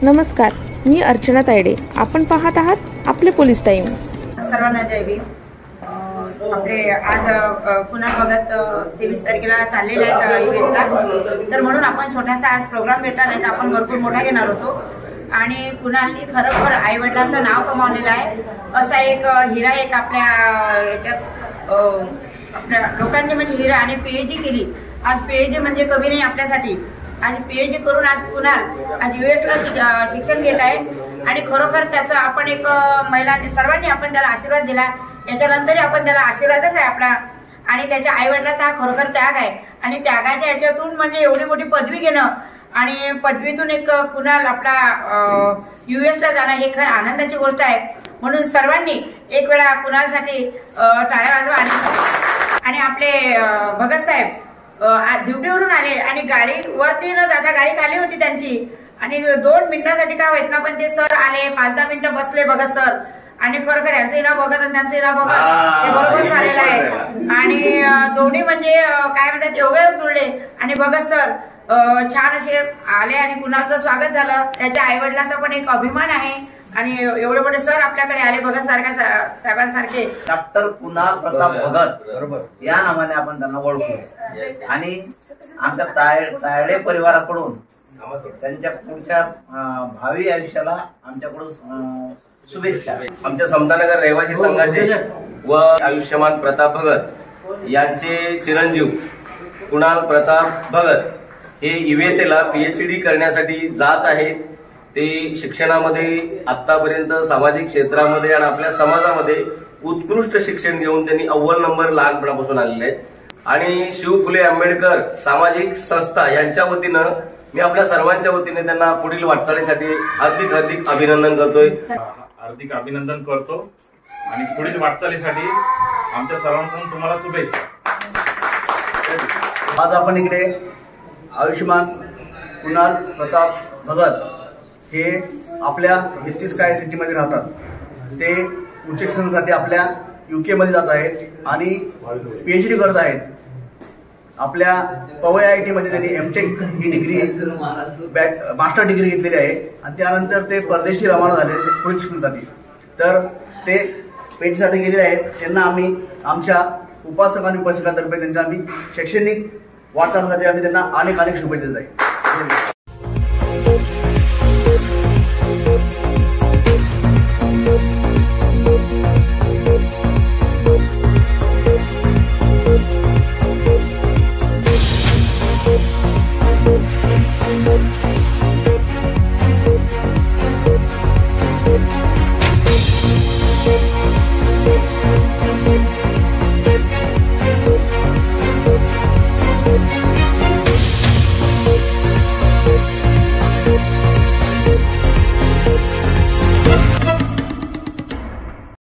नमस्कार, मी अर्चना तायडे. आपण पाहत आहात आपले पोलीस टाइम. सर्वांना जय भीम. आपले आज पुन्हा भगत 23 तारखेला चाललेले आहेत युएसला. तर म्हणून आपण छोटासा आज प्रोग्राम घेतला, नाही तर आपण भरपूर मोठा घेणार होतो. आणि कुणालनी खरोखर आई वडिलांचं नाव कमावलेलं आहे. असा एक हिरा एक आपल्या याच्यात आपल्या लोकांनी म्हणजे हिरा आणि PhD केली. आज PhD म्हणजे कमी नाही आपल्यासाठी. आज PhD करून आज कुणाल आज युएसला शिक्षण घेत आहे. आणि खरोखर त्याचं आपण एक महिलांनी सर्वांनी आपण त्याला आशीर्वाद दिला. याच्यानंतरही आपण त्याला आशीर्वादच आहे आपला. आणि त्याच्या आई वडिलांचा हा खरोखर त्याग आहे. आणि त्यागाच्या याच्यातून म्हणजे एवढी मोठी पदवी घेणं आणि पदवीतून एक कुणाल आपला युएसला जाणं हे खरं आनंदाची गोष्ट आहे. म्हणून सर्वांनी एक वेळा कुणालसाठी टाळ्या वाजवा. आणि आपले भगत साहेब ड्युटीवरून आले आणि गाडीवरती न जाता गाडी खाली होती त्यांची. आणि 2 मिनिटांसाठी काय व्हायचं ना, पण ते सर आले, 5-10 मिनिटं बसले भगत सर. आणि खरोखर यांचंही नाव भगत आणि त्यांचंही नाव भगत ते बरोबर झालेलं आहे. आणि दोन्ही म्हणजे काय म्हणतात एवढे जुळले. आणि भगत सर छान असे आले आणि कुणालचं स्वागत झालं. त्याच्या आई वडिलांचा पण एक अभिमान आहे. आणि एवढे मोठे सर आपल्याकडे आले भगत सारख्या साहेबांसारखे. डॉक्टर कुणाल प्रताप भगत बरोबर या नावाने आपण त्यांना ओळखू. आणि आमच्या तायडे परिवाराकडून त्यांच्या पुढच्या भावी आयुष्याला आमच्याकडून शुभेच्छा. आमच्या समतानगर रहिवासी संघाचे व आयुष्यमान प्रताप भगत यांचे चिरंजीव कुणाल प्रताप भगत हे USA ला PhD करण्यासाठी जात आहेत. ते शिक्षणामध्ये आतापर्यंत सामाजिक क्षेत्रामध्ये आणि आपल्या समाजामध्ये उत्कृष्ट शिक्षण घेऊन त्यांनी अव्वल नंबर लहानपणापासून आलेले आहेत. आणि शिव फुले आंबेडकर सामाजिक संस्था यांच्या वतीनं मी आपल्या सर्वांच्या वतीने त्यांना पुढील वाटचालीसाठी हार्दिक अभिनंदन करतोय. हार्दिक अभिनंदन करतो आणि पुढील वाटचालीसाठी आमच्या सर्वांकडून तुम्हाला शुभेच्छा. आज आपण इकडे आयुष्यमान कुणाल प्रताप भगत हे आपल्या काय सिटीमध्ये राहतात. ते उच्च शिक्षणासाठी आपल्या UK मध्ये जात आहेत आणि PhD करत आहेत. आपल्या पवई IIT मध्ये त्यांनी MTech ही डिग्री मास्टर डिग्री घेतलेली आहे. आणि त्यानंतर ते परदेशी रवाना झाले पुढील शिक्षणासाठी. तर ते PhD साठी गेलेले आहेत. त्यांना आम्ही आमच्या उपासक आणि उपासिकांतर्फे त्यांच्या आम्ही शैक्षणिक वाटचालीसाठी आम्ही त्यांना अनेक शुभेच्छा देत आहे.